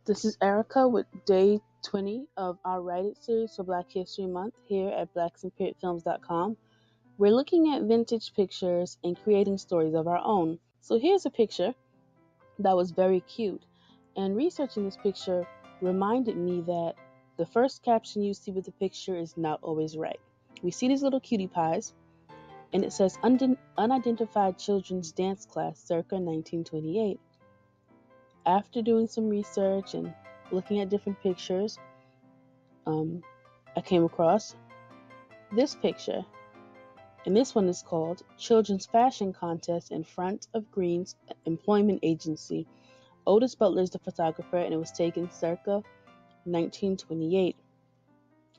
This is Erica with day 20 of our Write It series for Black History Month here at blacksandperiodfilms.com. We're looking at vintage pictures and creating stories of our own. So here's a picture that was very cute. And researching this picture reminded me that the first caption you see with the picture is not always right. We see these little cutie pies, and it says Unidentified Children's Dance Class circa 1928. After doing some research and looking at different pictures, I came across this picture. And this one is called Children's Fashion Contest in Front of Green's Employment Agency. Otis Butler is the photographer, and it was taken circa 1928.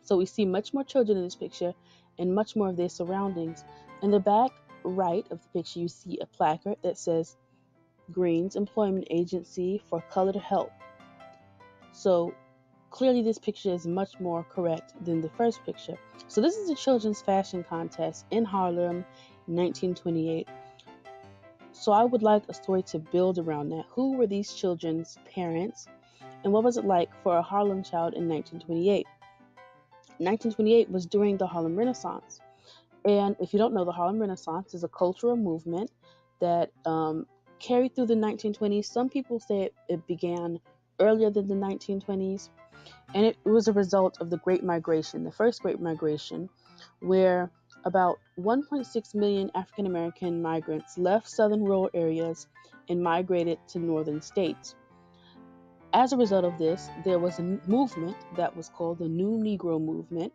So we see much more children in this picture and much more of their surroundings. In the back right of the picture, you see a placard that says Green's Employment Agency for Colored Help. So clearly this picture is much more correct than the first picture. So this is a children's fashion contest in Harlem, 1928. So I would like a story to build around that. Who were these children's parents, and what was it like for a Harlem child in 1928? 1928 was during the Harlem Renaissance. And if you don't know, the Harlem Renaissance is a cultural movement that carried through the 1920s. Some people say it began earlier than the 1920s. And it was a result of the Great Migration, the first Great Migration, where about 1.6 million African American migrants left southern rural areas and migrated to northern states. As a result of this, there was a movement that was called the New Negro Movement.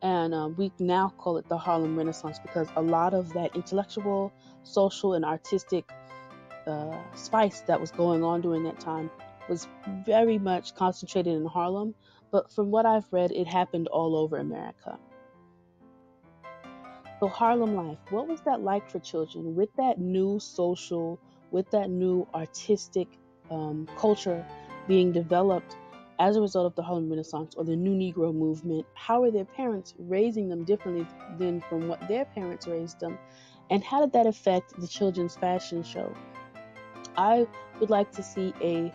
And we now call it the Harlem Renaissance because a lot of that intellectual, social, and artistic spice that was going on during that time was very much concentrated in Harlem. But from what I've read, it happened all over America. So Harlem Life, what was that like for children with that new social, with that new artistic culture being developed as a result of the Harlem Renaissance or the New Negro Movement? How are their parents raising them differently than from what their parents raised them? And how did that affect the children's fashion show? I would like to see a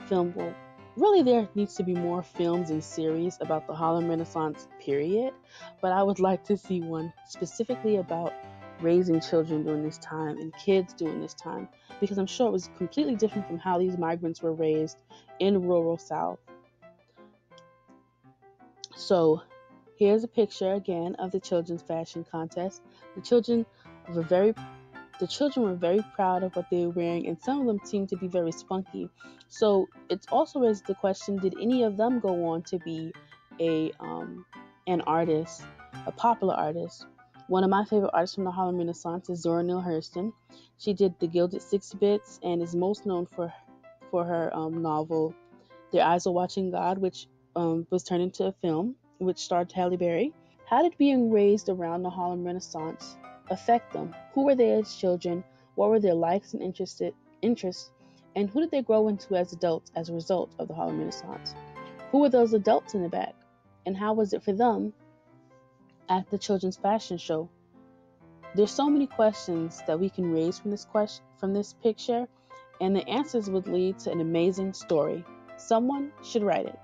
film. Well, really there needs to be more films and series about the Harlem Renaissance period, but I would like to see one specifically about raising children during this time and kids during this time, because I'm sure it was completely different from how these migrants were raised in rural South. So here's a picture again of the children's fashion contest. The children were very proud of what they were wearing, and some of them seemed to be very spunky. So it's also raised the question: did any of them go on to be an artist, a popular artist? One of my favorite artists from the Harlem Renaissance is Zora Neale Hurston. She did The Gilded Six Bits and is most known for her novel Their Eyes Are Watching God, which was turned into a film, which starred Halle Berry. How did being raised around the Harlem Renaissance affect them? Who were they as children? What were their likes and interests? And who did they grow into as adults as a result of the Harlem Renaissance? Who were those adults in the back? And how was it for them at the children's fashion show? There's so many questions that we can raise from this picture, and the answers would lead to an amazing story. Someone should write it.